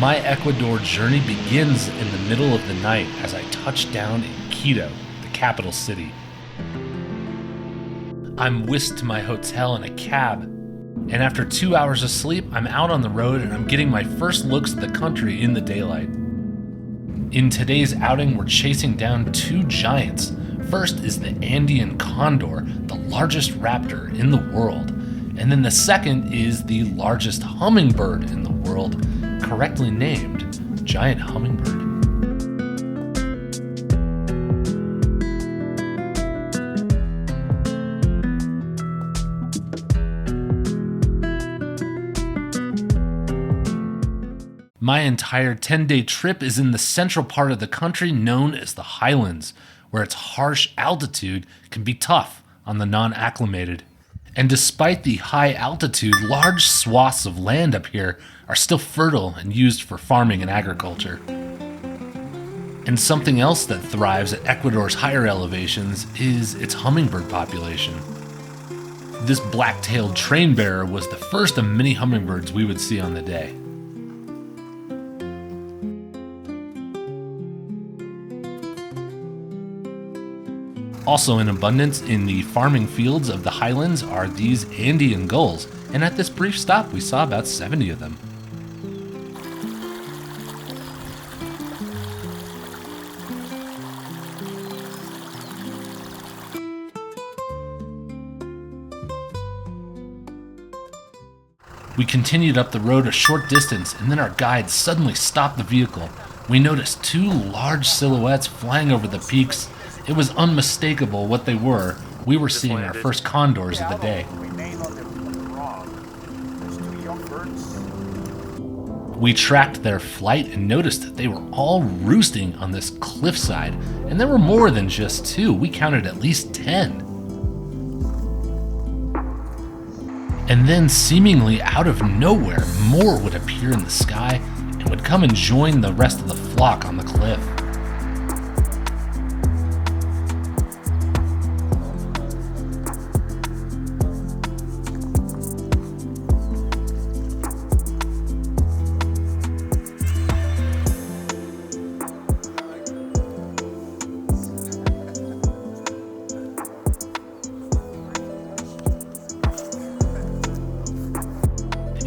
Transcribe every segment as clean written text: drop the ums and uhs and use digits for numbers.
My Ecuador journey begins in the middle of the night as I touch down in Quito, the capital city. I'm whisked to my hotel in a cab, and after 2 hours of sleep, I'm out on the road and I'm getting my first looks at the country in the daylight. In today's outing, we're chasing down two giants. First is the Andean Condor, the largest raptor in the world. And then the second is the largest hummingbird in the world, correctly named giant hummingbird. My entire 10-day trip is in the central part of the country known as the Highlands, where its harsh altitude can be tough on the non-acclimated. And despite the high altitude, large swaths of land up here are still fertile and used for farming and agriculture. And something else that thrives at Ecuador's higher elevations is its hummingbird population. This black-tailed train bearer was the first of many hummingbirds we would see on the day. Also in abundance in the farming fields of the Highlands are these Andean gulls, and at this brief stop we saw about 70 of them. We continued up the road a short distance, and then our guide suddenly stopped the vehicle. We noticed two large silhouettes flying over the peaks. It was unmistakable what they were. We were seeing our first condors of the day. We tracked their flight and noticed that they were all roosting on this cliffside, and there were more than just two. We counted at least 10. And then, seemingly out of nowhere, more would appear in the sky and would come and join the rest of the flock on the cliff.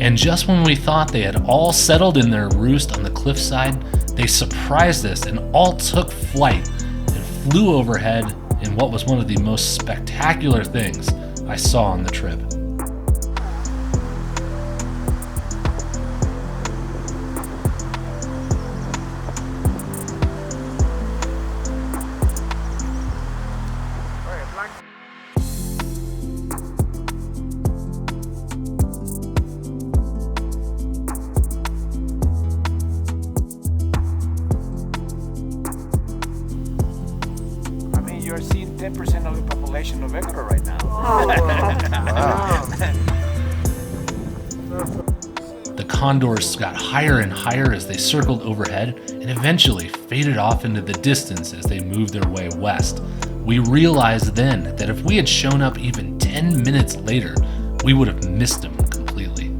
And just when we thought they had all settled in their roost on the cliffside, they surprised us and all took flight and flew overhead in what was one of the most spectacular things I saw on the trip. You're seeing 10% of the population of Ecuador right now. The condors got higher and higher as they circled overhead and eventually faded off into the distance as they moved their way west. We realized then that if we had shown up even 10 minutes later, we would have missed them completely.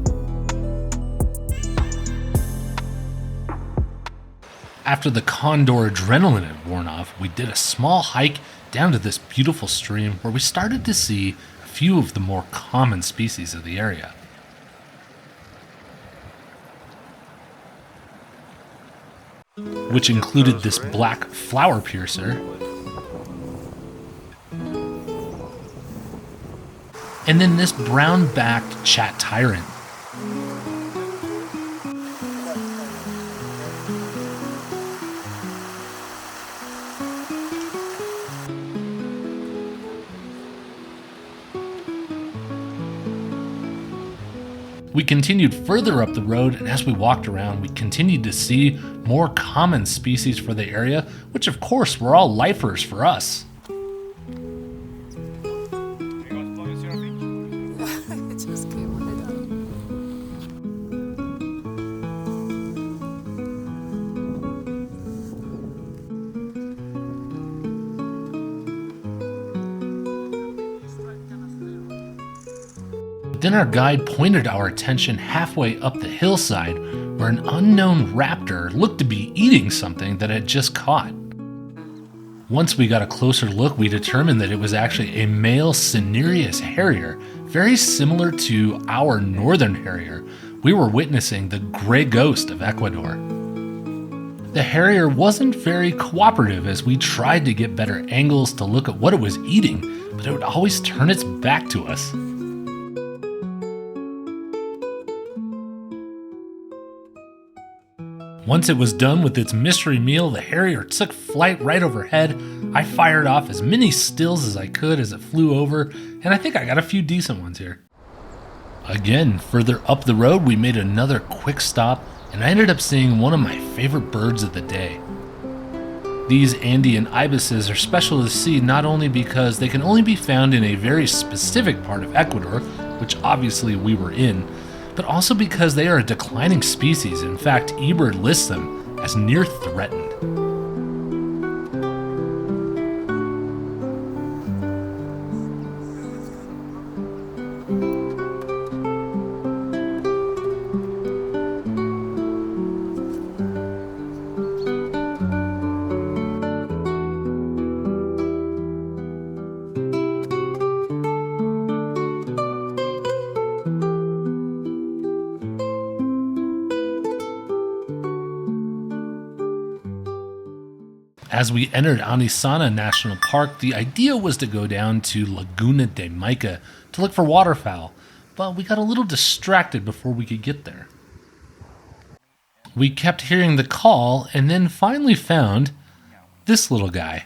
After the condor adrenaline had worn off, we did a small hike down to this beautiful stream where we started to see a few of the more common species of the area. Which included this black flower piercer and then this brown-backed chat tyrant. We continued further up the road, and as we walked around, we continued to see more common species for the area, which of course were all lifers for us. Then our guide pointed our attention halfway up the hillside where an unknown raptor looked to be eating something that it had just caught. Once we got a closer look, we determined that it was actually a male cinereous harrier, very similar to our northern harrier. We were witnessing the gray ghost of Ecuador. The harrier wasn't very cooperative as we tried to get better angles to look at what it was eating, but it would always turn its back to us. Once it was done with its mystery meal, the harrier took flight right overhead. I fired off as many stills as I could as it flew over, and I think I got a few decent ones here. Again, further up the road, we made another quick stop, and I ended up seeing one of my favorite birds of the day. These Andean ibises are special to see not only because they can only be found in a very specific part of Ecuador, which obviously we were in, but also because they are a declining species. In fact, eBird lists them as near threatened. As we entered Antisana National Park, the idea was to go down to Laguna de Maica to look for waterfowl, but we got a little distracted before we could get there. We kept hearing the call and then finally found this little guy.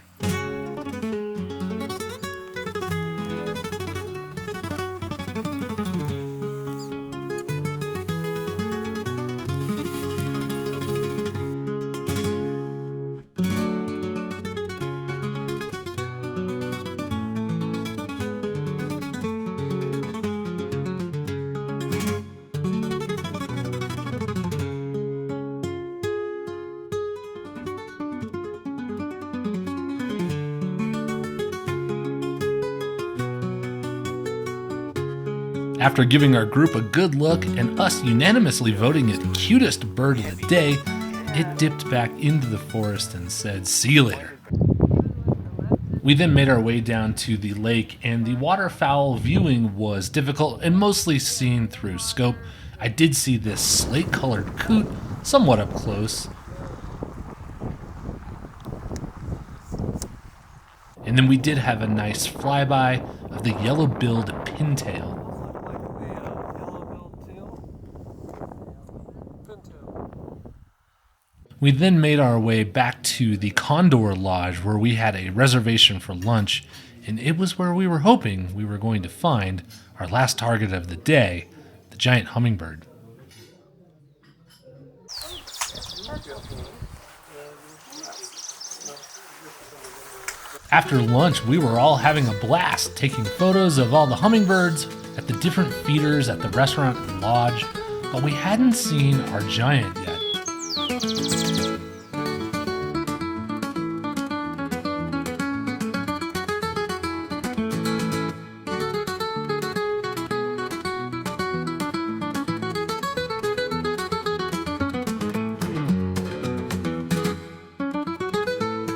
After giving our group a good look and us unanimously voting it cutest bird of the day, it dipped back into the forest and said, "See you later." We then made our way down to the lake, and the waterfowl viewing was difficult and mostly seen through scope. I did see this slate-colored coot somewhat up close. And then we did have a nice flyby of the yellow-billed pintail. We then made our way back to the Condor Lodge where we had a reservation for lunch, and it was where we were hoping we were going to find our last target of the day, the giant hummingbird. After lunch, we were all having a blast, taking photos of all the hummingbirds at the different feeders at the restaurant and lodge, but we hadn't seen our giant yet.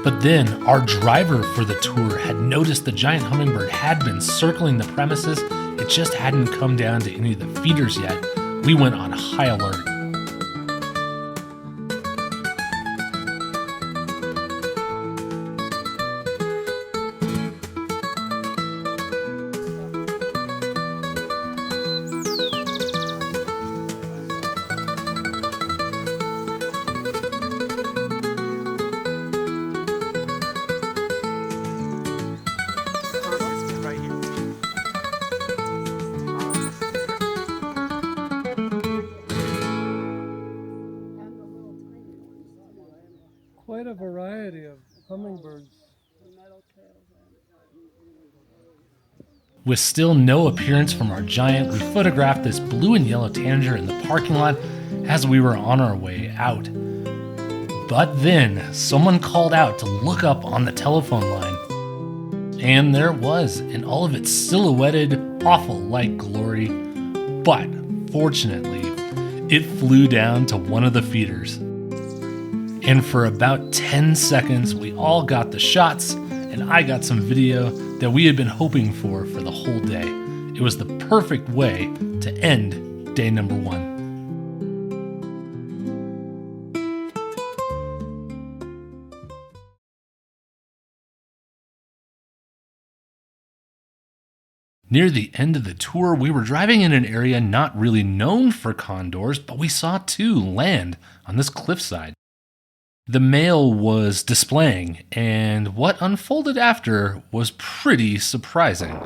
But then, our driver for the tour had noticed the giant hummingbird had been circling the premises. It just hadn't come down to any of the feeders yet. We went on high alert. Quite a variety of hummingbirds. With still no appearance from our giant, we photographed this blue and yellow tanager in the parking lot as we were on our way out. But then, someone called out to look up on the telephone line. And there it was, in all of its silhouetted, awful-like glory, but fortunately, it flew down to one of the feeders. And for about 10 seconds, we all got the shots, and I got some video that we had been hoping for the whole day. It was the perfect way to end day number 1. Near the end of the tour, we were driving in an area not really known for condors, but we saw 2 land on this cliffside. The male was displaying, and what unfolded after was pretty surprising.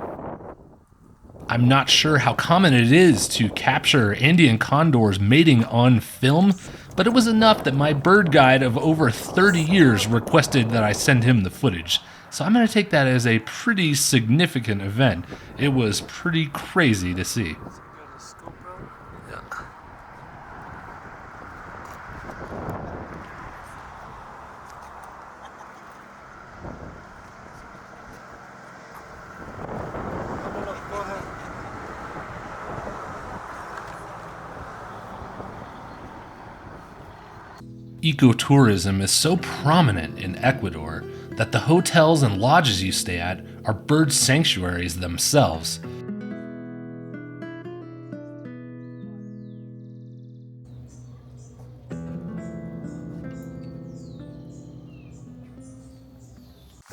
I'm not sure how common it is to capture Andean condors mating on film, but it was enough that my bird guide of over 30 years requested that I send him the footage. So I'm going to take that as a pretty significant event. It was pretty crazy to see. Ecotourism is so prominent in Ecuador that the hotels and lodges you stay at are bird sanctuaries themselves.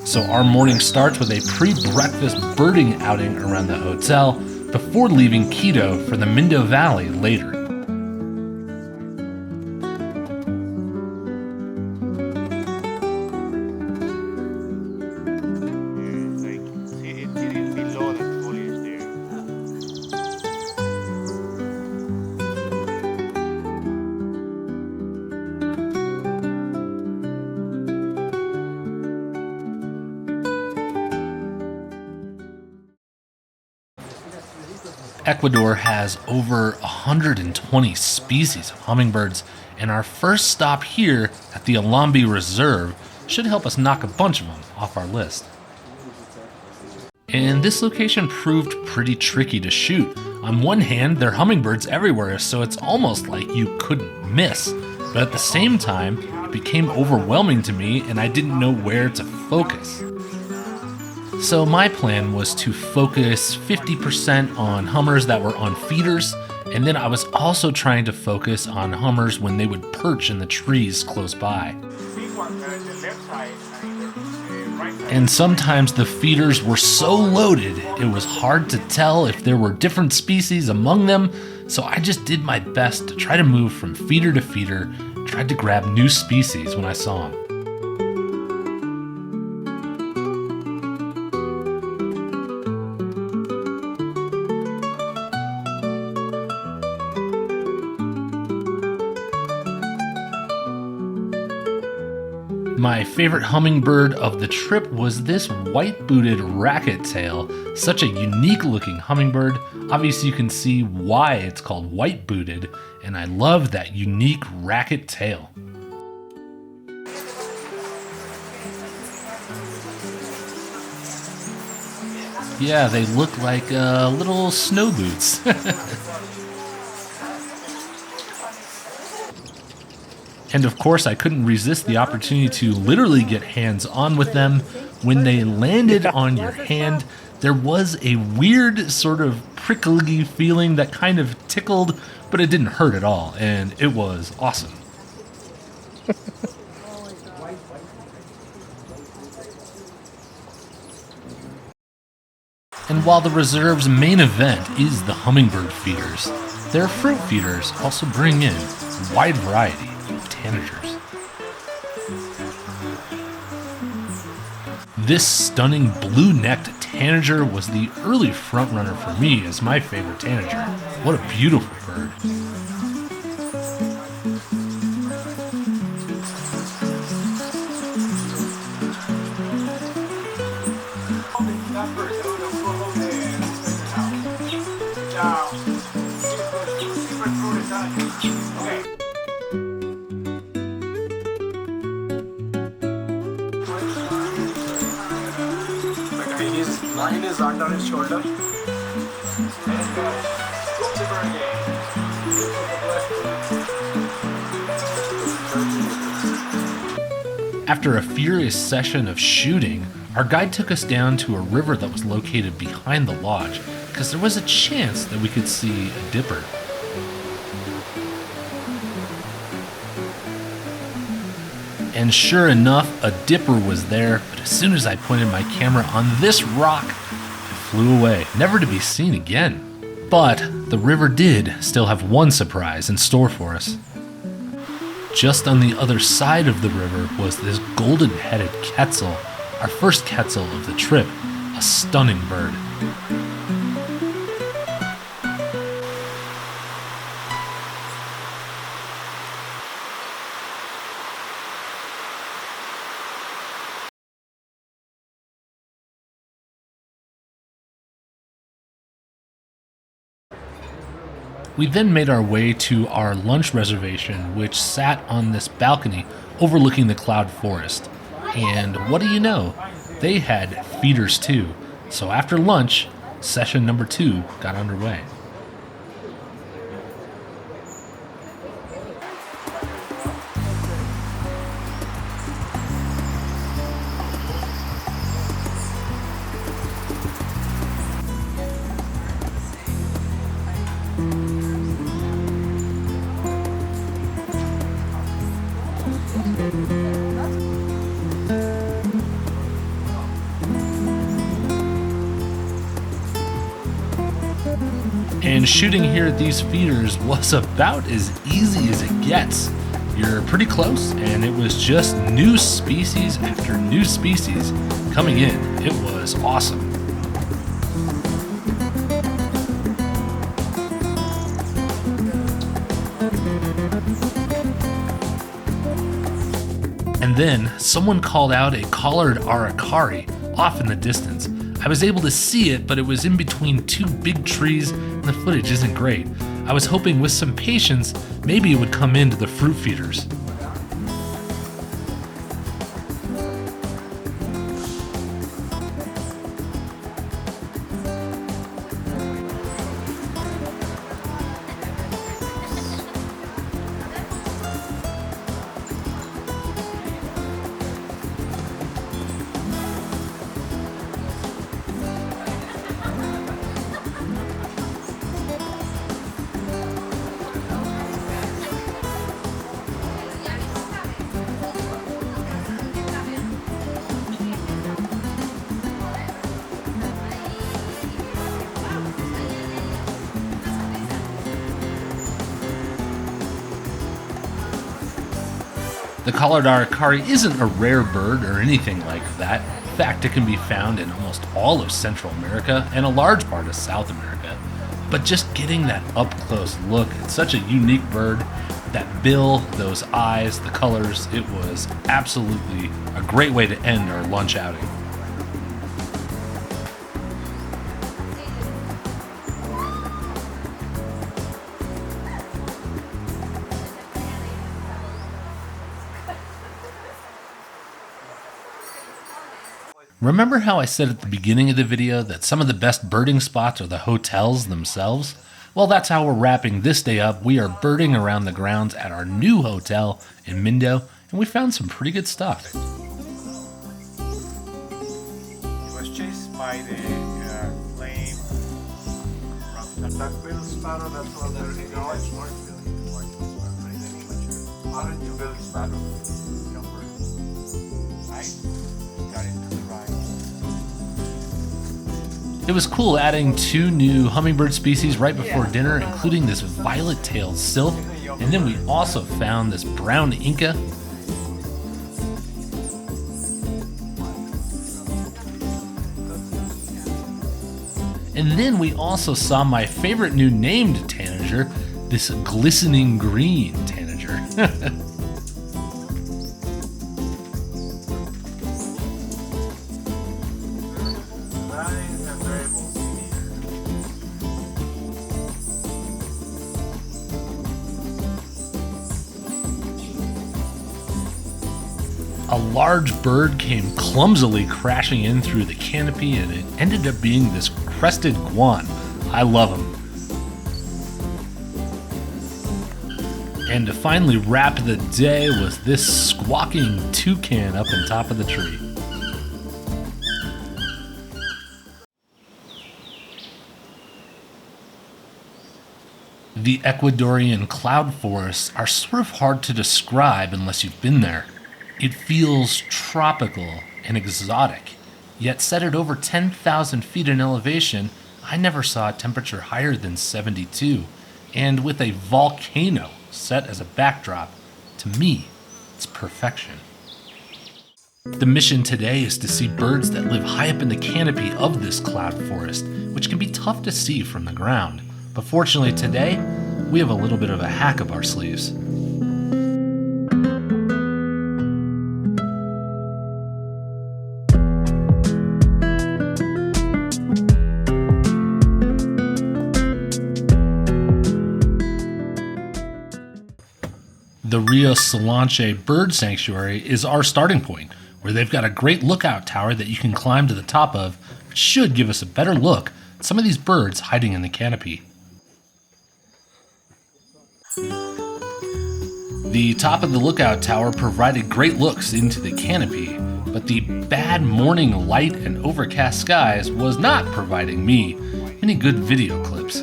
So our morning starts with a pre-breakfast birding outing around the hotel before leaving Quito for the Mindo Valley later. Ecuador has over 120 species of hummingbirds, and our first stop here at the Alambi Reserve should help us knock a bunch of them off our list. And this location proved pretty tricky to shoot. On one hand, there are hummingbirds everywhere, so it's almost like you couldn't miss. But at the same time, it became overwhelming to me and I didn't know where to focus. So my plan was to focus 50% on hummers that were on feeders, and then I was also trying to focus on hummers when they would perch in the trees close by. And sometimes the feeders were so loaded, it was hard to tell if there were different species among them, so I just did my best to try to move from feeder to feeder, tried to grab new species when I saw them. My favorite hummingbird of the trip was this white-booted racket-tail, such a unique-looking hummingbird. Obviously you can see why it's called white-booted, and I love that unique racket tail. Yeah, they look like little snow boots. And of course, I couldn't resist the opportunity to literally get hands-on with them. When they landed on your hand, there was a weird sort of prickly feeling that kind of tickled, but it didn't hurt at all, and it was awesome. And while the reserve's main event is the hummingbird feeders, their fruit feeders also bring in a wide variety of tanagers. This stunning blue-necked tanager was the early frontrunner for me as my favorite tanager. What a beautiful bird. Line is under his shoulder. And After a furious session of shooting, our guide took us down to a river that was located behind the lodge because there was a chance that we could see a dipper. And sure enough, a dipper was there, but as soon as I pointed my camera on this rock, it flew away, never to be seen again. But the river did still have one surprise in store for us. Just on the other side of the river was this golden-headed quetzal, our first quetzal of the trip, a stunning bird. We then made our way to our lunch reservation, which sat on this balcony overlooking the cloud forest. And what do you know? They had feeders too. So after lunch, session number 2 got underway. And shooting here at these feeders was about as easy as it gets. You're pretty close, and it was just new species after new species coming in. It was awesome. And then someone called out a collared aracari off in the distance. I was able to see it, but it was in between 2 big trees and the footage isn't great. I was hoping with some patience, maybe it would come into the fruit feeders. The collared aracari isn't a rare bird or anything like that. In fact, it can be found in almost all of Central America and a large part of South America. But just getting that up-close look, it's such a unique bird. That bill, those eyes, the colors, it was absolutely a great way to end our lunch outing. Remember how I said at the beginning of the video that some of the best birding spots are the hotels themselves? Well, that's how we're wrapping this day up. We are birding around the grounds at our new hotel in Mindo, and we found some pretty good stuff. He was chased by the flame raptor. That bill sparrow, that's all there is. No, it's more orange bill sparrow. Right? Got into the right. It was cool adding 2 new hummingbird species right before dinner, including this violet-tailed sylph, and then we also found this brown Inca. And then we also saw my favorite new named tanager, this glistening green tanager. A large bird came clumsily crashing in through the canopy, and it ended up being this crested guan. I love them. And to finally wrap the day was this squawking toucan up on top of the tree. The Ecuadorian cloud forests are sort of hard to describe unless you've been there. It feels tropical and exotic, yet set at over 10,000 feet in elevation, I never saw a temperature higher than 72, and with a volcano set as a backdrop, to me, it's perfection. The mission today is to see birds that live high up in the canopy of this cloud forest, which can be tough to see from the ground. But fortunately today, we have a little bit of a hack up our sleeves. The Rio Silanche Bird Sanctuary is our starting point, where they've got a great lookout tower that you can climb to the top of, which should give us a better look at some of these birds hiding in the canopy. The top of the lookout tower provided great looks into the canopy, but the bad morning light and overcast skies was not providing me any good video clips.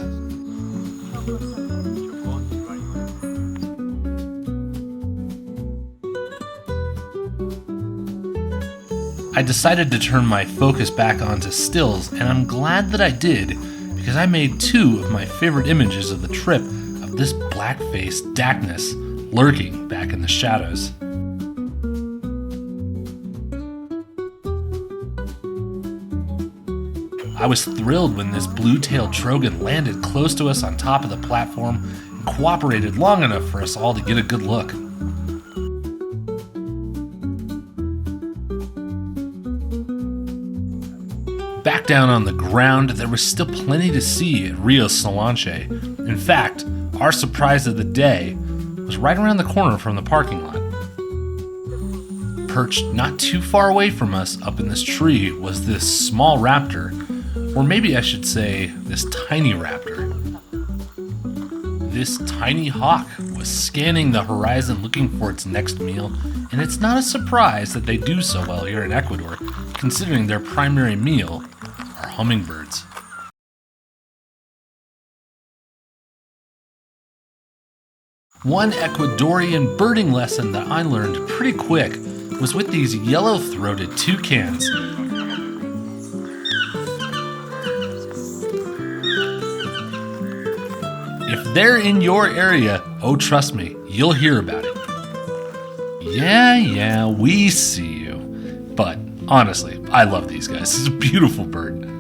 I decided to turn my focus back onto stills, and I'm glad that I did, because I made two of my favorite images of the trip of this black-faced Dacnus lurking back in the shadows. I was thrilled when this blue-tailed trogon landed close to us on top of the platform and cooperated long enough for us all to get a good look. Back down on the ground, there was still plenty to see at Rio Silanche. In fact, our surprise of the day was right around the corner from the parking lot. Perched not too far away from us up in this tree was this small raptor, or maybe I should say this tiny raptor. This tiny hawk was scanning the horizon looking for its next meal, and it's not a surprise that they do so well here in Ecuador, considering their primary meal are hummingbirds. One Ecuadorian birding lesson that I learned pretty quick was with these yellow-throated toucans. If they're in your area, oh trust me, you'll hear about it. Yeah, we see you. But honestly, I love these guys. It's a beautiful bird.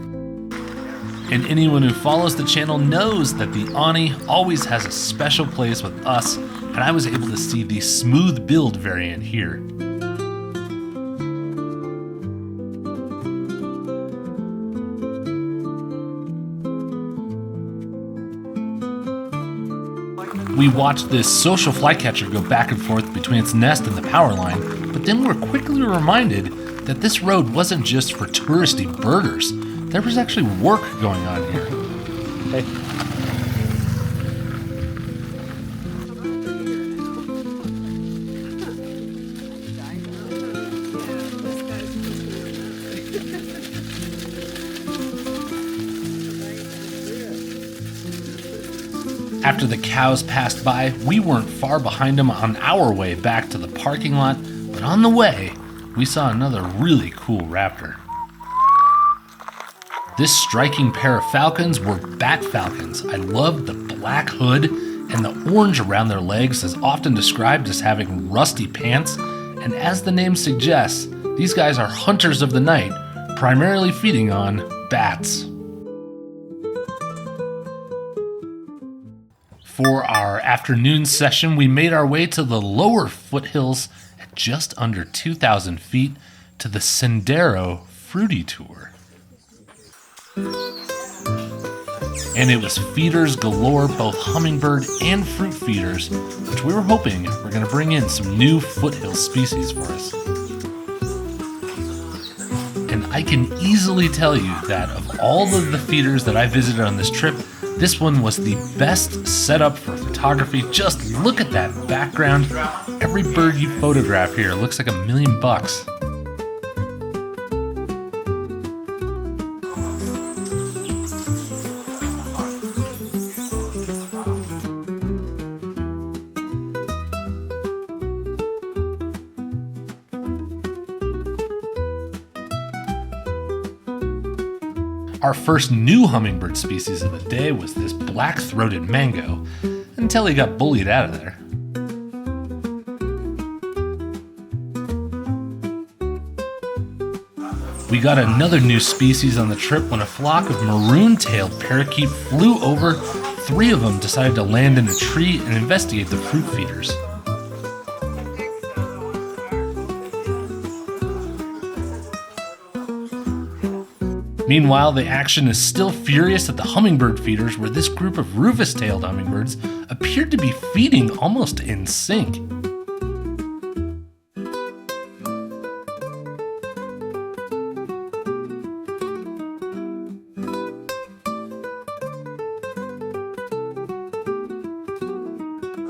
And anyone who follows the channel knows that the Ani always has a special place with us, and I was able to see the smooth build variant here. We watched this social flycatcher go back and forth between its nest and the power line, but then we're quickly reminded that this road wasn't just for touristy birders. There was actually work going on here. Hey. After the cows passed by, we weren't far behind them on our way back to the parking lot, but on the way, we saw another really cool raptor. This striking pair of falcons were bat falcons. I loved the black hood, and the orange around their legs is often described as having rusty pants, and as the name suggests, these guys are hunters of the night, primarily feeding on bats. For our afternoon session, we made our way to the lower foothills at just under 2,000 feet to the Sendero Frutti tour. And it was feeders galore, both hummingbird and fruit feeders, which we were hoping were going to bring in some new foothill species for us. And I can easily tell you that of all of the feeders that I visited on this trip, this one was the best set up for photography photography. Just look at that background. Every bird you photograph here looks like $1,000,000. Our first new hummingbird species of the day was this black-throated mango, until he got bullied out of there. We got another new species on the trip when a flock of maroon-tailed parakeet flew over. 3 of them decided to land in a tree and investigate the fruit feeders. Meanwhile, the action is still furious at the hummingbird feeders, where this group of rufous-tailed hummingbirds appeared to be feeding almost in sync.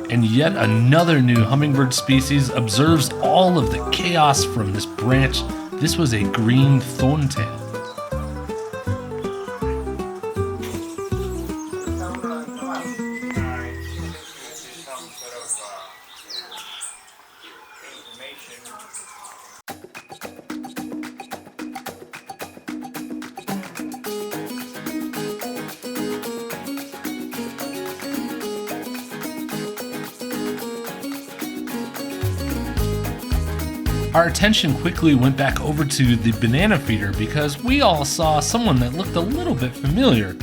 And yet another new hummingbird species observes all of the chaos from this branch. This was a green thorntail. Our attention quickly went back over to the banana feeder because we all saw someone that looked a little bit familiar.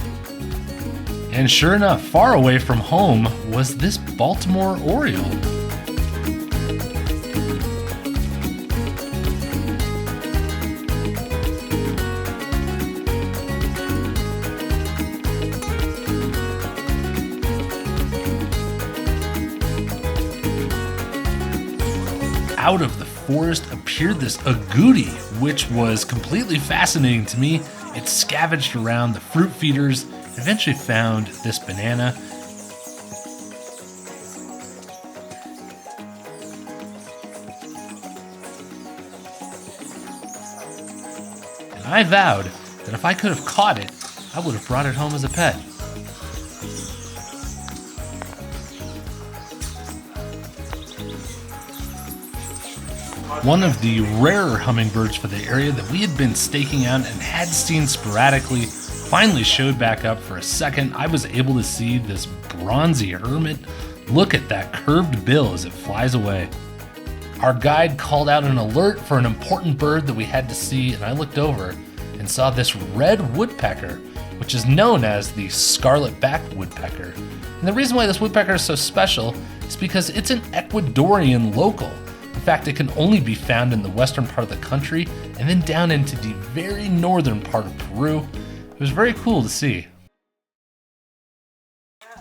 And sure enough, far away from home was this Baltimore oriole. Out of the forest appeared this agouti, which was completely fascinating to me. It scavenged around the fruit feeders, eventually found this banana. And I vowed that if I could have caught it, I would have brought it home as a pet. One of the rarer hummingbirds for the area that we had been staking out and had seen sporadically finally showed back up for a second. I was able to see this bronzy hermit. Look at that curved bill as it flies away. Our guide called out an alert for an important bird that we had to see, and I looked over and saw this red woodpecker, which is known as the scarlet-backed woodpecker. And the reason why this woodpecker is so special is because it's an Ecuadorian local. In fact, it can only be found in the western part of the country and then down into the very northern part of Peru. It was very cool to see.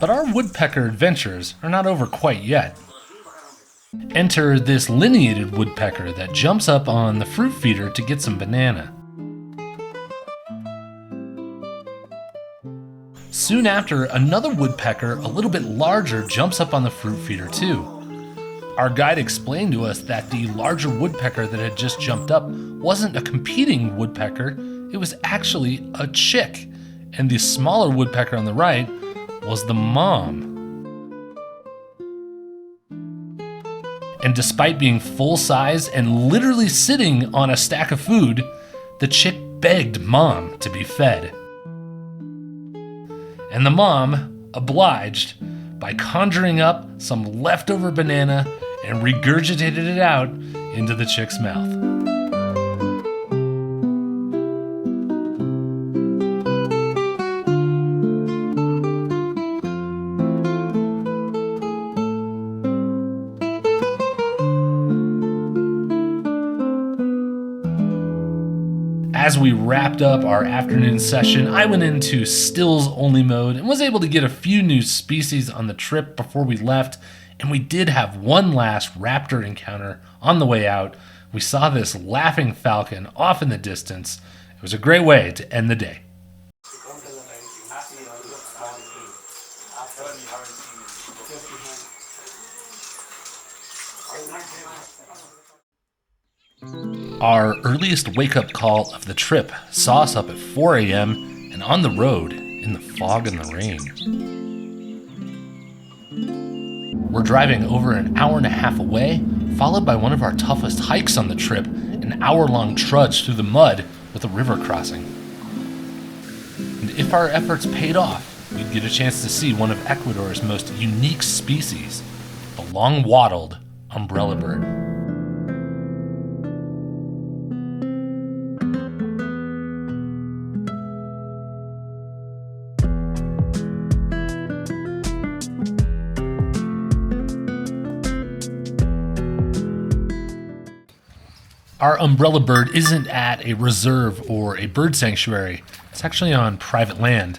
But our woodpecker adventures are not over quite yet. Enter this lineated woodpecker that jumps up on the fruit feeder to get some banana. Soon after, another woodpecker, a little bit larger, jumps up on the fruit feeder too. Our guide explained to us that the larger woodpecker that had just jumped up wasn't a competing woodpecker, it was actually a chick, and the smaller woodpecker on the right was the mom. And despite being full size and literally sitting on a stack of food, the chick begged mom to be fed. And the mom obliged by conjuring up some leftover banana and regurgitated it out into the chick's mouth. As we wrapped up our afternoon session, I went into stills only mode and was able to get a few new species on the trip before we left. And we did have one last raptor encounter on the way out. We saw this laughing falcon off in the distance. It was a great way to end the day. Our earliest wake-up call of the trip saw us up at 4 a.m. and on the road in the fog and the rain. We're driving over an hour and a half away, followed by one of our toughest hikes on the trip, an hour-long trudge through the mud with a river crossing. And if our efforts paid off, we'd get a chance to see one of Ecuador's most unique species, the long-wattled umbrella bird. Our umbrella bird isn't at a reserve or a bird sanctuary. It's actually on private land.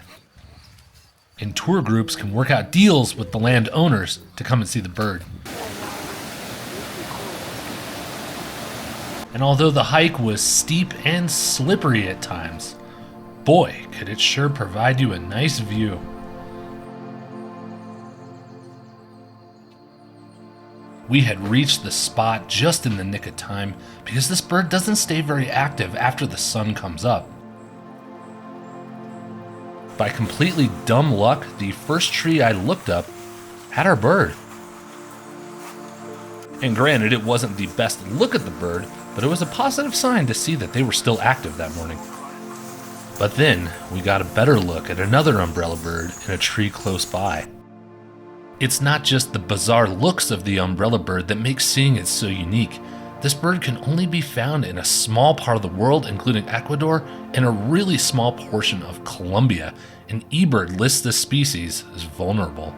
And tour groups can work out deals with the landowners to come and see the bird. And although the hike was steep and slippery at times, boy, could it sure provide you a nice view. We had reached the spot just in the nick of time because this bird doesn't stay very active after the sun comes up. By completely dumb luck, the first tree I looked up had our bird. And granted, it wasn't the best look at the bird, but it was a positive sign to see that they were still active that morning. But then we got a better look at another umbrella bird in a tree close by. It's not just the bizarre looks of the umbrella bird that makes seeing it so unique. This bird can only be found in a small part of the world, including Ecuador, and a really small portion of Colombia, and eBird lists this species as vulnerable.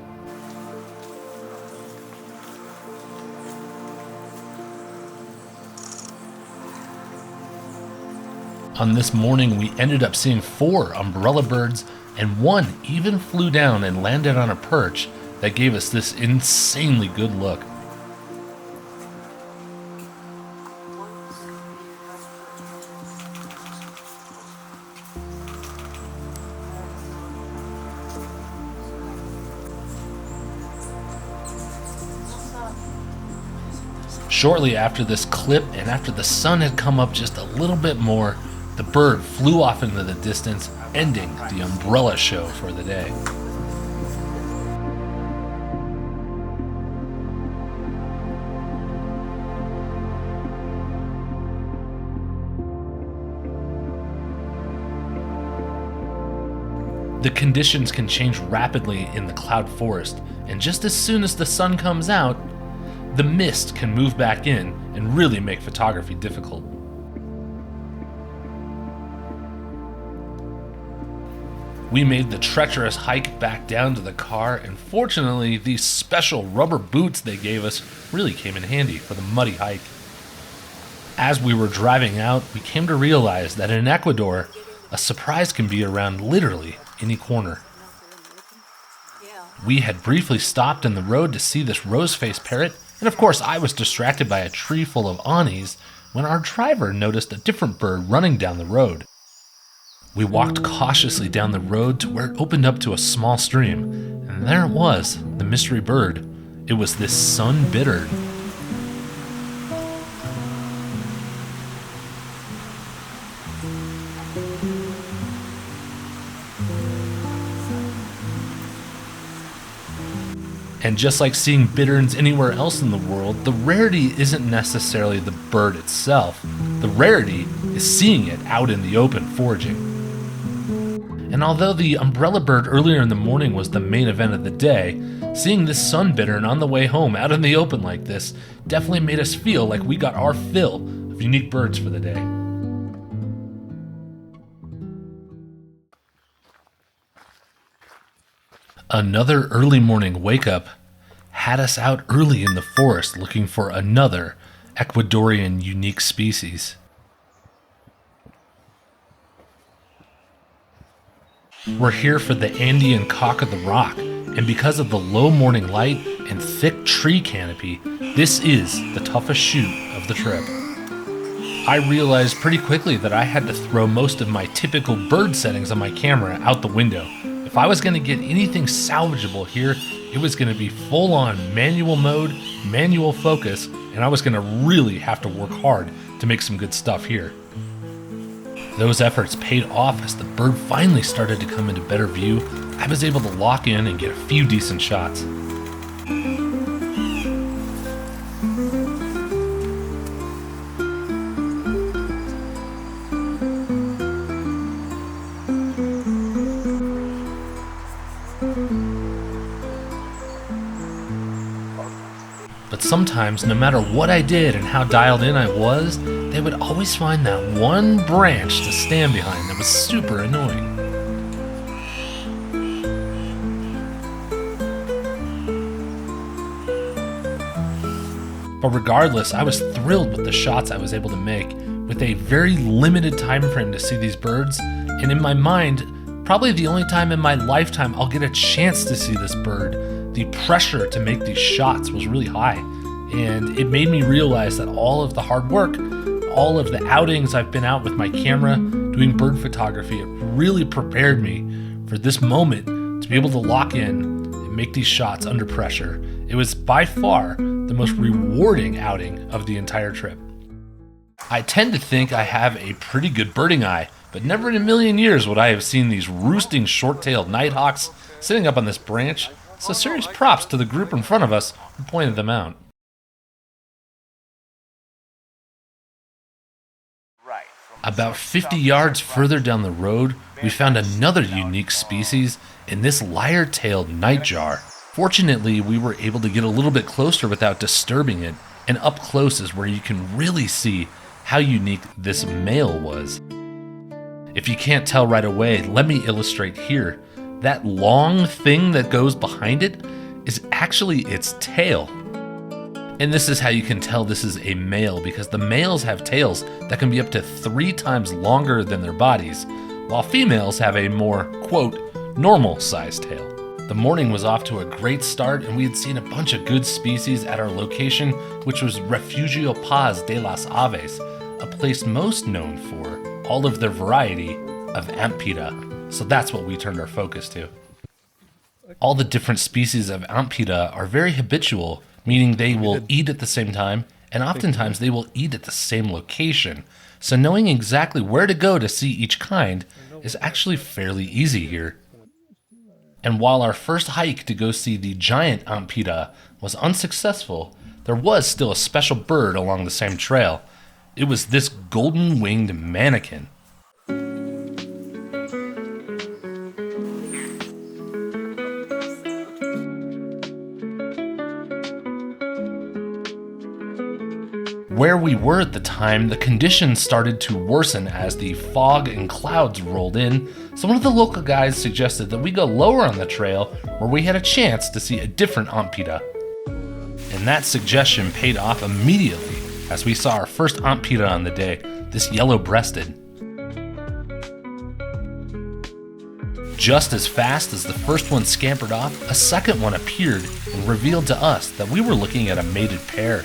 On this morning, we ended up seeing 4 umbrella birds, and one even flew down and landed on a perch that gave us this insanely good look. Shortly after this clip and after the sun had come up just a little bit more, the bird flew off into the distance, ending the umbrella show for the day. The conditions can change rapidly in the cloud forest, and just as soon as the sun comes out, the mist can move back in and really make photography difficult. We made the treacherous hike back down to the car, and fortunately, these special rubber boots they gave us really came in handy for the muddy hike. As we were driving out, we came to realize that in Ecuador, a surprise can be around literally any corner. We had briefly stopped in the road to see this rose-faced parrot, and of course I was distracted by a tree full of anis when our driver noticed a different bird running down the road. We walked cautiously down the road to where it opened up to a small stream, and there it was, the mystery bird. It was this Sunbittern. And just like seeing bitterns anywhere else in the world, the rarity isn't necessarily the bird itself. The rarity is seeing it out in the open foraging. And although the umbrella bird earlier in the morning was the main event of the day, seeing this Sunbittern on the way home out in the open like this definitely made us feel like we got our fill of unique birds for the day. Another early morning wake-up had us out early in the forest looking for another Ecuadorian unique species. We're here for the Andean cock of the rock, and because of the low morning light and thick tree canopy, this is the toughest shoot of the trip. I realized pretty quickly that I had to throw most of my typical bird settings on my camera out the window. If I was going to get anything salvageable here, It was going to be full on manual mode, manual focus, and I was going to really have to work hard to make some good stuff here. Those efforts paid off as the bird finally started to come into better view. I was able to lock in and get a few decent shots. But sometimes, no matter what I did and how dialed in I was, they would always find that one branch to stand behind that was super annoying. But regardless, I was thrilled with the shots I was able to make with a very limited time frame to see these birds, and in my mind, probably the only time in my lifetime I'll get a chance to see this bird. The pressure to make these shots was really high, and it made me realize that all of the hard work, all of the outings I've been out with my camera doing bird photography, it really prepared me for this moment to be able to lock in and make these shots under pressure. It was by far the most rewarding outing of the entire trip. I tend to think I have a pretty good birding eye, but never in a million years would I have seen these roosting short-tailed nighthawks sitting up on this branch. So serious props to the group in front of us who pointed them out. About 50 yards further down the road, we found another unique species in this lyre-tailed nightjar. Fortunately, we were able to get a little bit closer without disturbing it, and up close is where you can really see how unique this male was. If you can't tell right away, let me illustrate here. That long thing that goes behind it is actually its tail. And this is how you can tell this is a male, because the males have tails that can be up to 3 times longer than their bodies, while females have a more, quote, normal sized tail. The morning was off to a great start, and we had seen a bunch of good species at our location, which was Refugio Paz de las Alves, a place most known for all of their variety of Antpitta. So that's what we turned our focus to. All the different species of Antpitta are very habitual, meaning they will eat at the same time, and oftentimes they will eat at the same location. So knowing exactly where to go to see each kind is actually fairly easy here. And while our first hike to go see the giant Antpitta was unsuccessful, there was still a special bird along the same trail. It was this golden-winged mannequin. Where we were at the time, the conditions started to worsen as the fog and clouds rolled in, so one of the local guides suggested that we go lower on the trail where we had a chance to see a different Antpitta. And that suggestion paid off immediately as we saw our first Antpitta on the day, this yellow-breasted. Just as fast as the first one scampered off, a second one appeared and revealed to us that we were looking at a mated pair.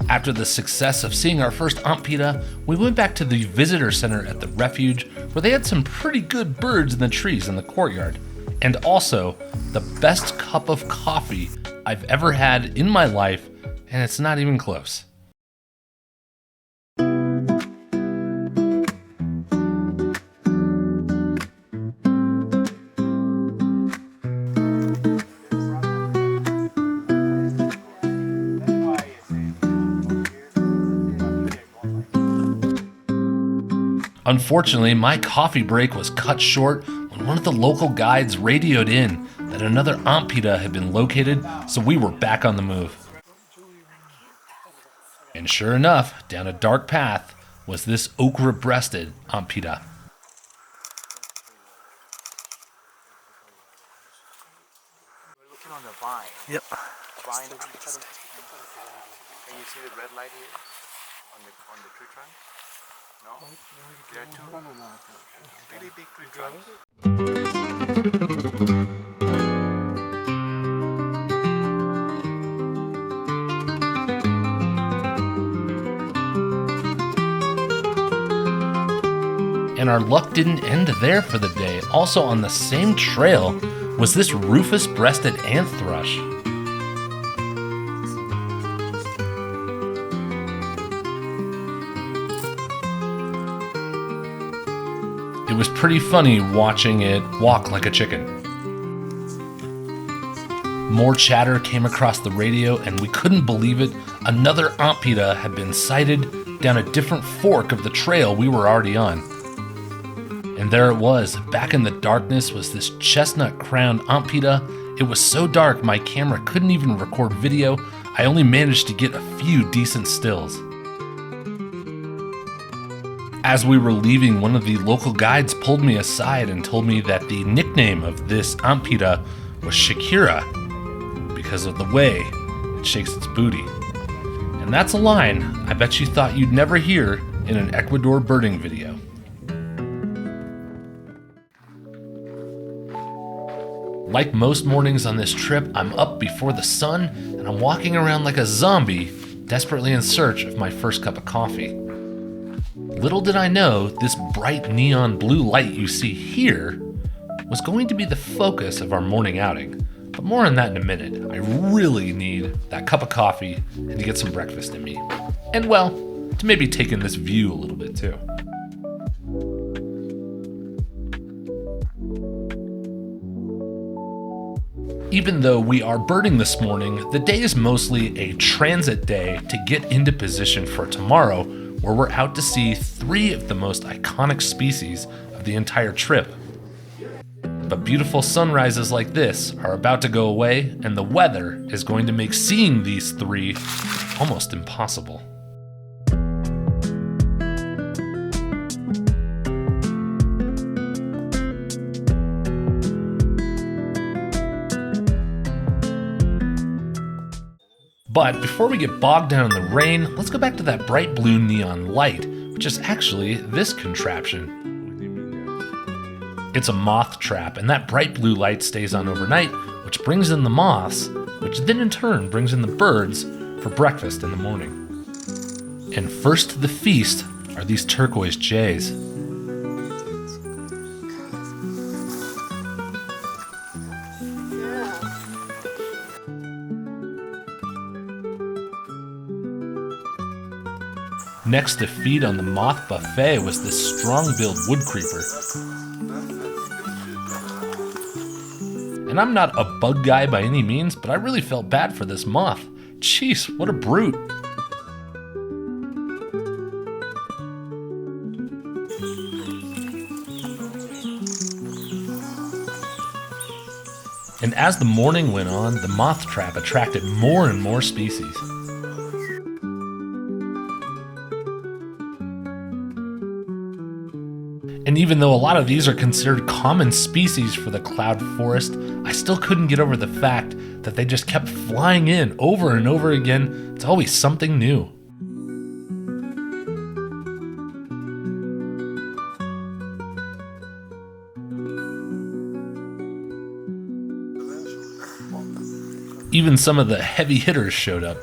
After the success of seeing our first Antpitta, we went back to the visitor center at the refuge, where they had some pretty good birds in the trees in the courtyard, and also the best cup of coffee I've ever had in my life, and it's not even close. Unfortunately, my coffee break was cut short when one of the local guides radioed in that another Antpitta had been located, so we were back on the move. And sure enough, down a dark path was this ochre-breasted Antpitta. We're looking on the vine. Yep. Vine. Can you see the red light here on the tree trunk? No? There are two really big tree trunks. And our luck didn't end there for the day. Also on the same trail was this rufous-breasted ant thrush. It was pretty funny watching it walk like a chicken. More chatter came across the radio, and we couldn't believe it. Another Antpitta had been sighted down a different fork of the trail we were already on. And there it was. Back in the darkness was this chestnut-crowned Antpitta. It was so dark my camera couldn't even record video. I only managed to get a few decent stills. As we were leaving, one of the local guides pulled me aside and told me that the nickname of this Antpitta was Shakira because of the way it shakes its booty. And that's a line I bet you thought you'd never hear in an Ecuador birding video. Like most mornings on this trip, I'm up before the sun and I'm walking around like a zombie, desperately in search of my first cup of coffee. Little did I know, this bright neon blue light you see here was going to be the focus of our morning outing. But more on that in a minute. I really need that cup of coffee and to get some breakfast in me. And well, to maybe take in this view a little bit too. Even though we are birding this morning, the day is mostly a transit day to get into position for tomorrow, where we're out to see 3 of the most iconic species of the entire trip. But beautiful sunrises like this are about to go away, and the weather is going to make seeing these 3 almost impossible. But before we get bogged down in the rain, let's go back to that bright blue neon light, which is actually this contraption. It's a moth trap, and that bright blue light stays on overnight, which brings in the moths, which then in turn brings in the birds for breakfast in the morning. And first to the feast are these turquoise jays. Next to feed on the moth buffet was this strong-billed wood creeper. And I'm not a bug guy by any means, but I really felt bad for this moth. Jeez, what a brute. And as the morning went on, the moth trap attracted more and more species. And even though a lot of these are considered common species for the cloud forest, I still couldn't get over the fact that they just kept flying in over and over again. It's always something new. Even some of the heavy hitters showed up.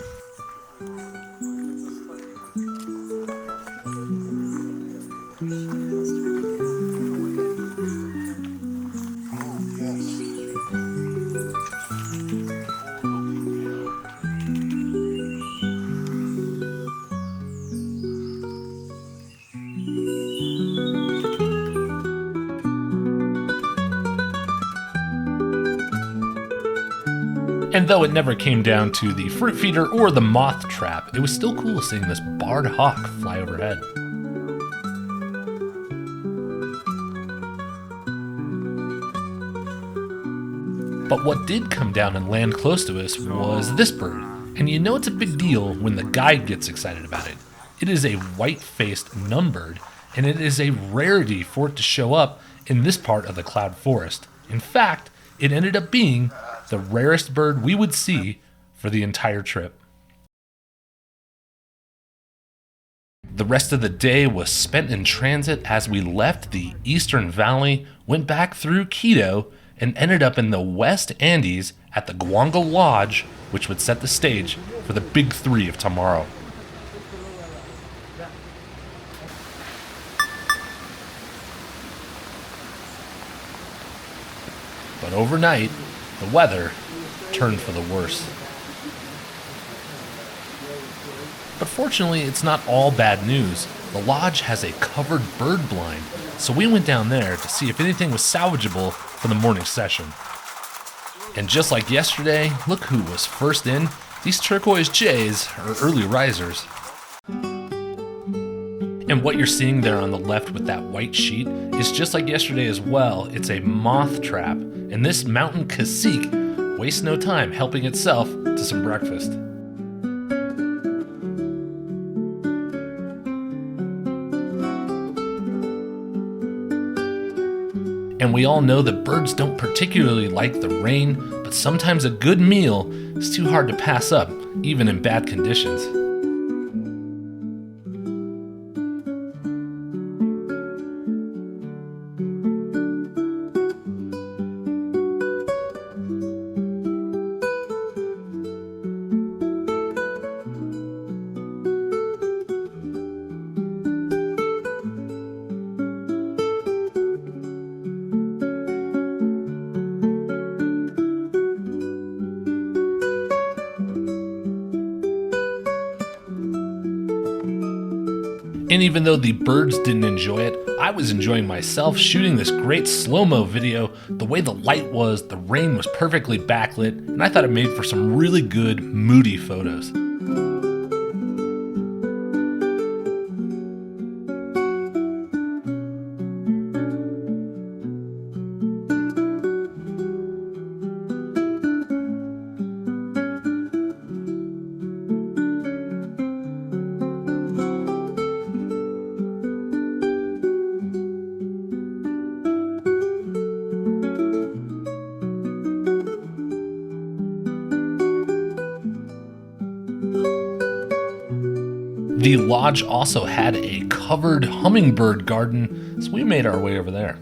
And though it never came down to the fruit feeder or the moth trap, it was still cool seeing this barred hawk fly overhead. But what did come down and land close to us was this bird. And you know it's a big deal when the guide gets excited about it. It is a white-faced numbird, and it is a rarity for it to show up in this part of the cloud forest. In fact, it ended up being the rarest bird we would see for the entire trip. The rest of the day was spent in transit as we left the Eastern Valley, went back through Quito, and ended up in the West Andes at the Guango Lodge, which would set the stage for the big 3 of tomorrow. But overnight, the weather turned for the worse. But fortunately, it's not all bad news. The lodge has a covered bird blind, so we went down there to see if anything was salvageable for the morning session. And just like yesterday, look who was first in. These turquoise jays are early risers. And what you're seeing there on the left with that white sheet is just like yesterday as well. It's a moth trap, and this mountain cacique wastes no time helping itself to some breakfast. And we all know that birds don't particularly like the rain, but sometimes a good meal is too hard to pass up, even in bad conditions. And even though the birds didn't enjoy it, I was enjoying myself shooting this great slow-mo video. The way the light was, the rain was perfectly backlit, and I thought it made for some really good, moody photos. The lodge also had a covered hummingbird garden, so we made our way over there.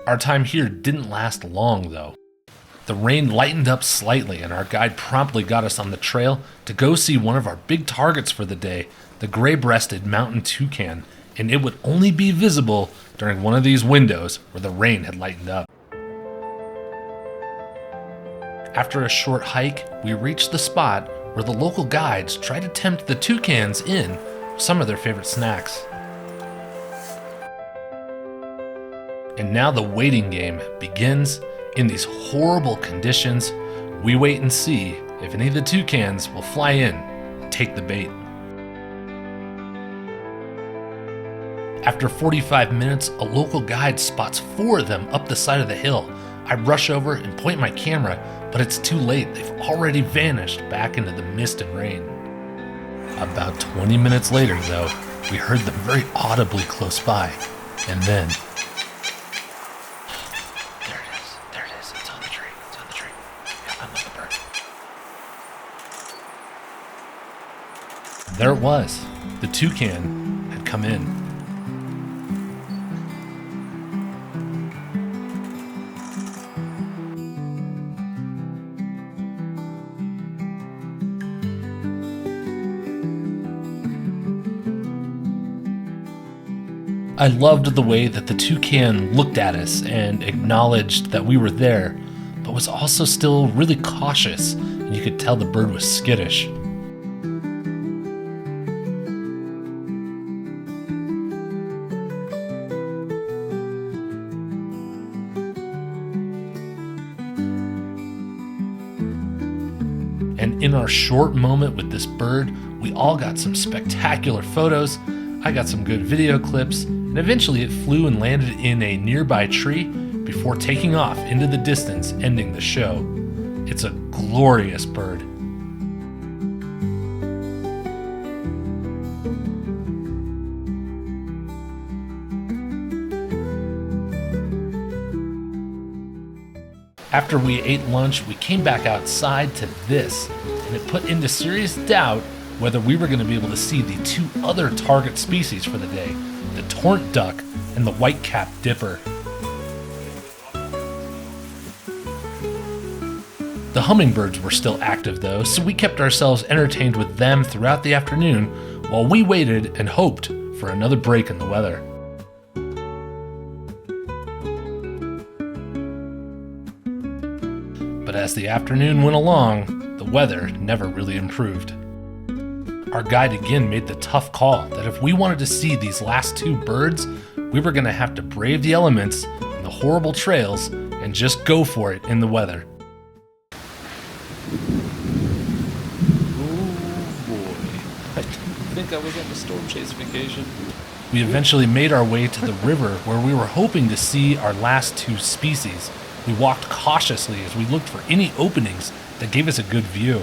Our time here didn't last long though. The rain lightened up slightly and our guide promptly got us on the trail to go see one of our big targets for the day, the gray-breasted mountain toucan, and it would only be visible during one of these windows where the rain had lightened up. After a short hike, we reached the spot where the local guides tried to tempt the toucans in with some of their favorite snacks. And now the waiting game begins. In these horrible conditions, we wait and see if any of the toucans will fly in and take the bait. After 45 minutes, a local guide spots 4 of them up the side of the hill. I rush over and point my camera, but it's too late. They've already vanished back into the mist and rain. About 20 minutes later, though, we heard them very audibly close by, and then there it was. The toucan had come in. I loved the way that the toucan looked at us and acknowledged that we were there, but was also still really cautious, and you could tell the bird was skittish. And in our short moment with this bird, we all got some spectacular photos. I got some good video clips, and eventually it flew and landed in a nearby tree before taking off into the distance, ending the show. It's a glorious bird. After we ate lunch, we came back outside to this, and it put into serious doubt whether we were going to be able to see the 2 other target species for the day, the Torrent duck and the white-capped dipper. The hummingbirds were still active though, so we kept ourselves entertained with them throughout the afternoon while we waited and hoped for another break in the weather. But as the afternoon went along, the weather never really improved. Our guide again made the tough call that if we wanted to see these last two birds, we were going to have to brave the elements and the horrible trails and just go for it in the weather. Oh boy, I didn't think I was on the storm chase vacation. We eventually made our way to the river where we were hoping to see our last two species. We walked cautiously as we looked for any openings that gave us a good view.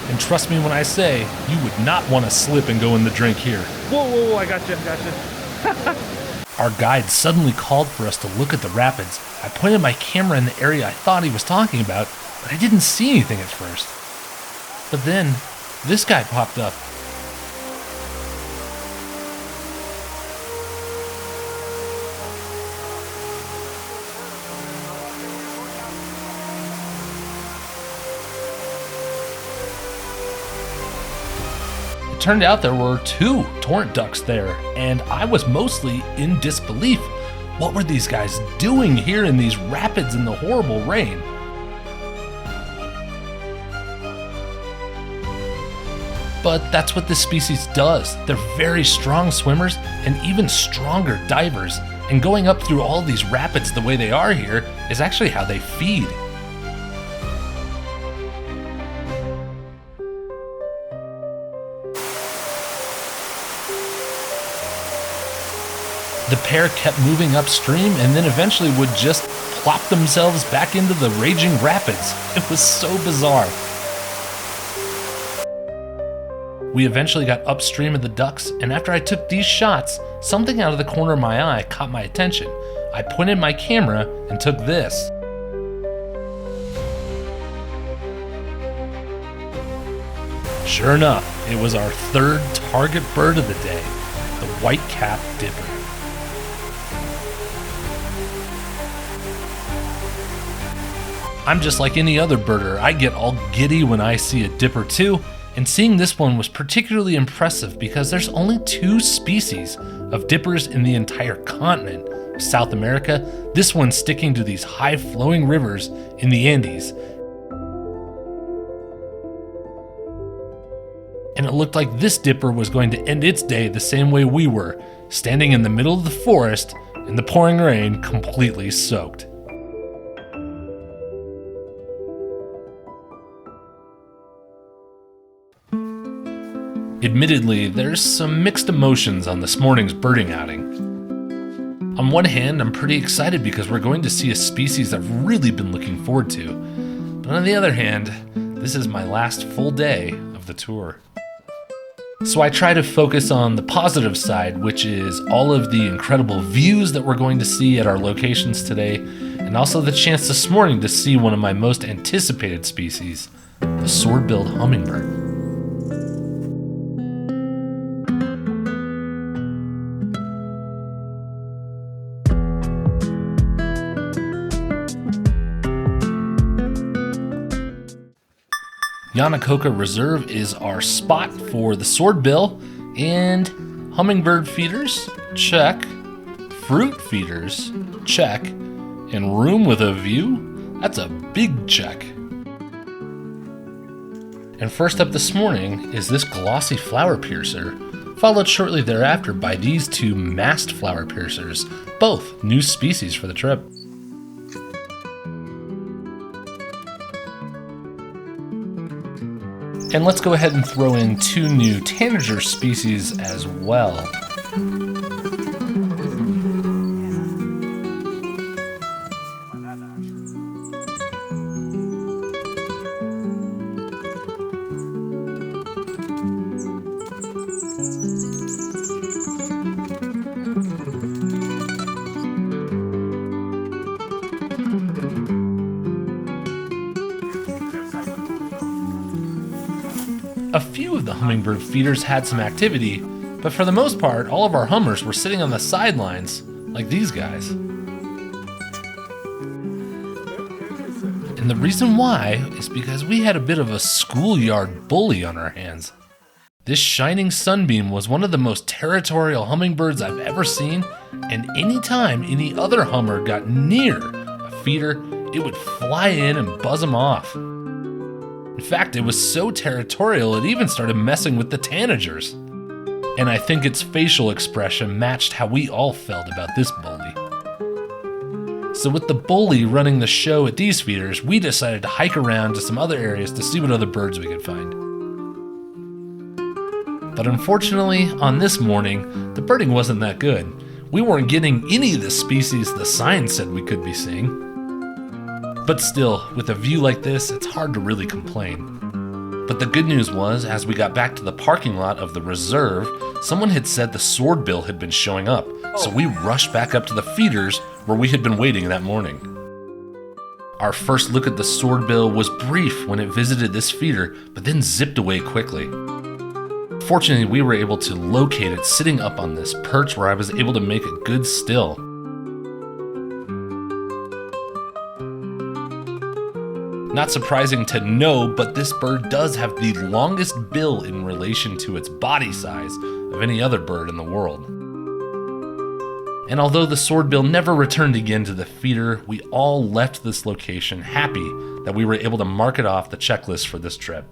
And trust me when I say, you would not want to slip and go in the drink here. Whoa, I got you. Our guide suddenly called for us to look at the rapids. I pointed my camera in the area I thought he was talking about, but I didn't see anything at first. But then, this guy popped up. It turned out there were two torrent ducks there, and I was mostly in disbelief. What were these guys doing here in these rapids in the horrible rain? But that's what this species does. They're very strong swimmers and even stronger divers, and going up through all these rapids the way they are here is actually how they feed. The pair kept moving upstream and then eventually would just plop themselves back into the raging rapids. It was so bizarre. We eventually got upstream of the ducks, and after I took these shots, something out of the corner of my eye caught my attention. I pointed my camera and took this. Sure enough, it was our third target bird of the day, the white-capped dipper. I'm just like any other birder. I get all giddy when I see a dipper too, and seeing this one was particularly impressive because there's only two species of dippers in the entire continent of South America, this one sticking to these high-flowing rivers in the Andes. And it looked like this dipper was going to end its day the same way we were, standing in the middle of the forest in the pouring rain, completely soaked. Admittedly, there's some mixed emotions on this morning's birding outing. On one hand, I'm pretty excited because we're going to see a species I've really been looking forward to. But on the other hand, this is my last full day of the tour. So I try to focus on the positive side, which is all of the incredible views that we're going to see at our locations today, and also the chance this morning to see one of my most anticipated species, the sword-billed hummingbird. Alambi Reserve is our spot for the swordbill and hummingbird feeders, check. Fruit feeders, check. And room with a view, that's a big check. And first up this morning is this glossy flower piercer, followed shortly thereafter by these two masked flower piercers, both new species for the trip. And let's go ahead and throw in two new tanager species as well. A few of the hummingbird feeders had some activity, but for the most part, all of our hummers were sitting on the sidelines, like these guys. And And the reason why is because we had a bit of a schoolyard bully on our hands. This shining sunbeam was one of the most territorial hummingbirds I've ever seen, and anytime any other hummer got near a feeder, it would fly in and buzz them off. In fact, it was so territorial it even started messing with the tanagers. And I think its facial expression matched how we all felt about this bully. So with the bully running the show at these feeders, we decided to hike around to some other areas to see what other birds we could find. But unfortunately, on this morning, the birding wasn't that good. We weren't getting any of the species the sign said we could be seeing. But still, with a view like this, it's hard to really complain. But the good news was, as we got back to the parking lot of the reserve, someone had said the swordbill had been showing up, so we rushed back up to the feeders where we had been waiting that morning. Our first look at the swordbill was brief when it visited this feeder, but then zipped away quickly. Fortunately, we were able to locate it sitting up on this perch where I was able to make a good still. Not surprising to know, but this bird does have the longest bill in relation to its body size of any other bird in the world. And although the swordbill never returned again to the feeder, we all left this location happy that we were able to mark it off the checklist for this trip.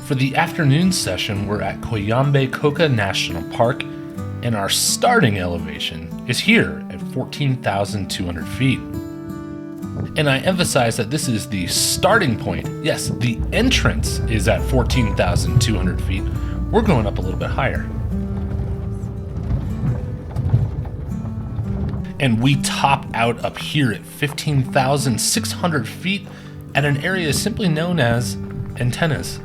For the afternoon session, we're at Coyambe National Park, and our starting elevation is here at 14,200 feet. And I emphasize that this is the starting point. Yes, the entrance is at 14,200 feet. We're going up a little bit higher. And we top out up here at 15,600 feet at an area simply known as Antennas.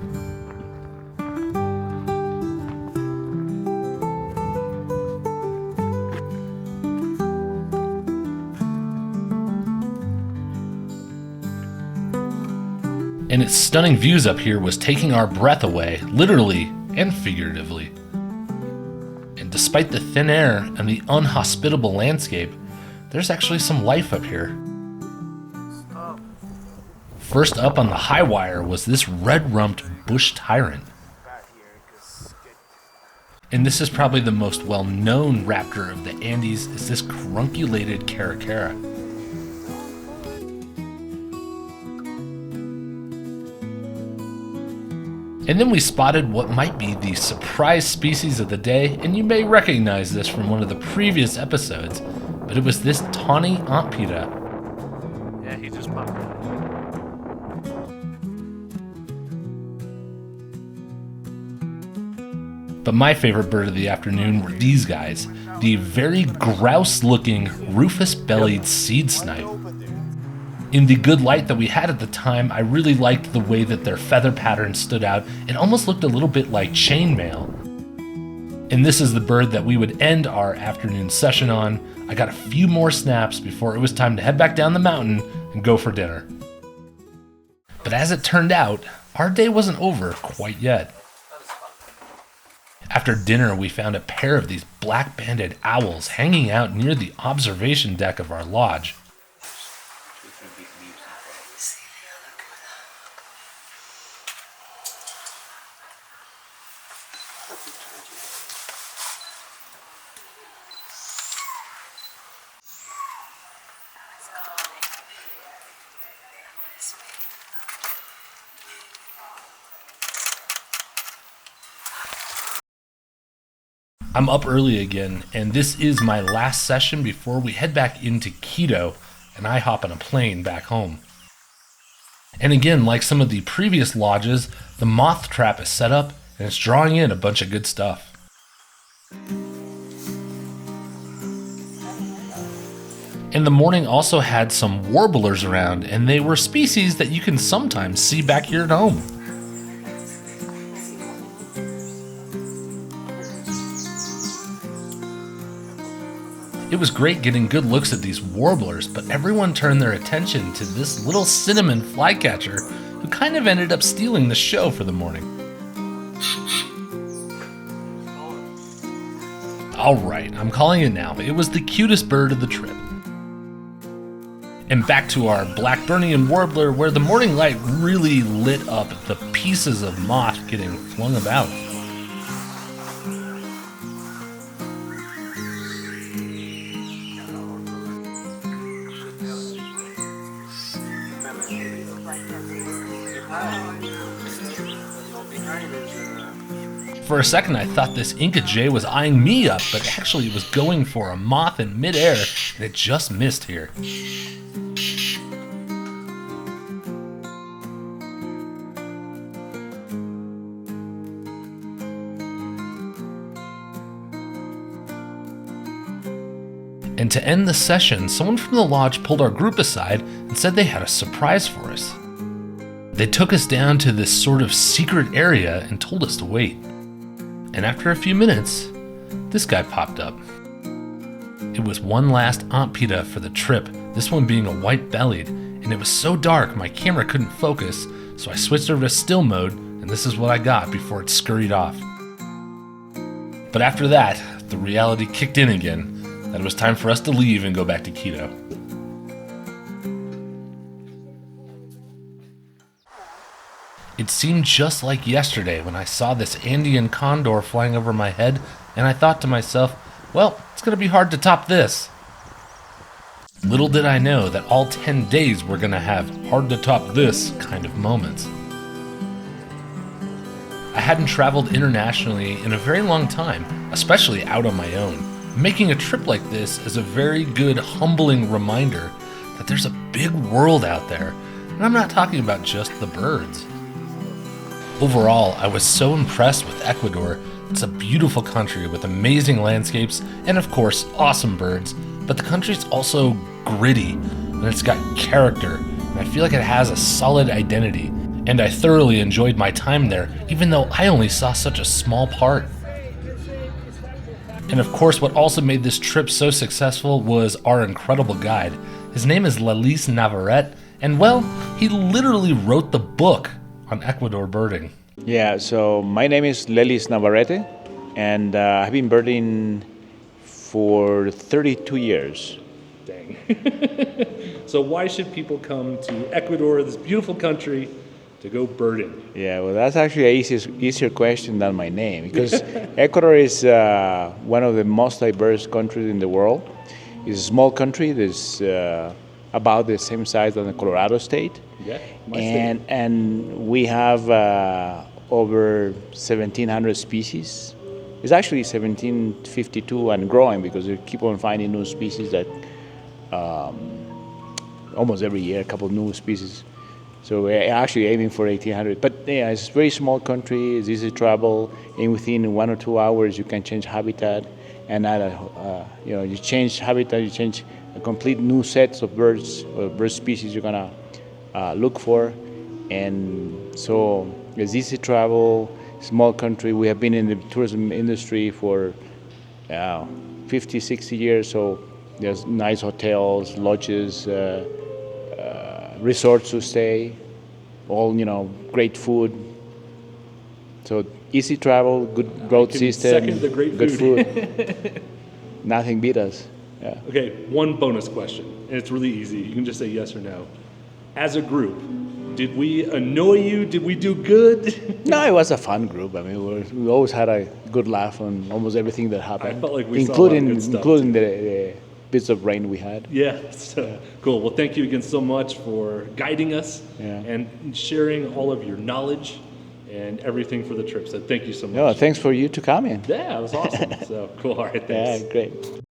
And its stunning views up here was taking our breath away, literally and figuratively. And despite the thin air and the unhospitable landscape, there's actually some life up here. First up on the high wire was this red-rumped bush tyrant. And this is probably the most well-known raptor of the Andes, is this carunculated caracara. And then we spotted what might be the surprise species of the day, and you may recognize this from one of the previous episodes, but it was this tawny Antpitta. Yeah, he just popped out. But my favorite bird of the afternoon were these guys, the very grouse-looking rufous-bellied seed snipe. In the good light that we had at the time, I really liked the way that their feather pattern stood out. It almost looked a little bit like chainmail. And this is the bird that we would end our afternoon session on. I got a few more snaps before it was time to head back down the mountain and go for dinner. But as it turned out, our day wasn't over quite yet. After dinner, we found a pair of these black-banded owls hanging out near the observation deck of our lodge. I'm up early again, and this is my last session before we head back into Quito and I hop on a plane back home. And again, like some of the previous lodges, the moth trap is set up and it's drawing in a bunch of good stuff. And the morning also had some warblers around, and they were species that you can sometimes see back here at home. It was great getting good looks at these warblers, but everyone turned their attention to this little cinnamon flycatcher who kind of ended up stealing the show for the morning. All right, I'm calling it now. It was the cutest bird of the trip. And back to our Blackburnian warbler, where the morning light really lit up the pieces of moth getting flung about. For a second, I thought this Inca jay was eyeing me up, but actually it was going for a moth in midair, and it just missed here. And to end the session, someone from the lodge pulled our group aside and said they had a surprise for us. They took us down to this sort of secret area and told us to wait. And after a few minutes, this guy popped up. It was one last Antpitta for the trip, this one being a white-bellied, and it was so dark my camera couldn't focus, so I switched over to still mode, and this is what I got before it scurried off. But after that, the reality kicked in again, that it was time for us to leave and go back to Quito. It seemed just like yesterday when I saw this Andean condor flying over my head, and I thought to myself, well, it's going to be hard to top this. Little did I know that all 10 days were going to have hard to top this kind of moments. I hadn't traveled internationally in a very long time, especially out on my own. Making a trip like this is a very good, humbling reminder that there's a big world out there, and I'm not talking about just the birds. Overall, I was so impressed with Ecuador. It's a beautiful country with amazing landscapes and, of course, awesome birds, but the country's also gritty, and it's got character, and I feel like it has a solid identity, and I thoroughly enjoyed my time there, even though I only saw such a small part. And of course, what also made this trip so successful was our incredible guide. His name is Lelis Navarrete, and well, he literally wrote the book on Ecuador birding. Yeah, so my name is Lelis Navarrete, and I've been birding for 32 years. Dang. So why should people come to Ecuador, this beautiful country, to go birding? Yeah, well, that's actually an easier question than my name, because Ecuador is one of the most diverse countries in the world. It's a small country that's about the same size as the Colorado state. Yeah, my state. And we have over 1,700 species. It's actually 1,752 and growing, because we keep on finding new species that almost every year, a couple of new species. So we're actually aiming for 1,800. But yeah, it's a very small country, it's easy to travel, and within 1 or 2 hours you can change habitat, and you change habitat, you change a complete new sets of birds or bird species you're gonna look for. And so it's easy to travel, small country. We have been in the tourism industry for 50, 60 years, so there's nice hotels, lodges, resorts to stay, all, great food. So easy travel, good road system, second the great good food. Nothing beat us. Yeah. Okay, one bonus question, and it's really easy. You can just say yes or no. As a group, did we annoy you? Did we do good? No, it was a fun group. I mean, we always had a good laugh on almost everything that happened. I felt like we saw a lot of good stuff, including the bits of rain we had. Yeah, so cool. Well, thank you again so much for guiding us and sharing all of your knowledge and everything for the trip. So thank you so much. No, thanks for you to come in. Yeah, it was awesome. So cool. All right, thanks. Yeah, great.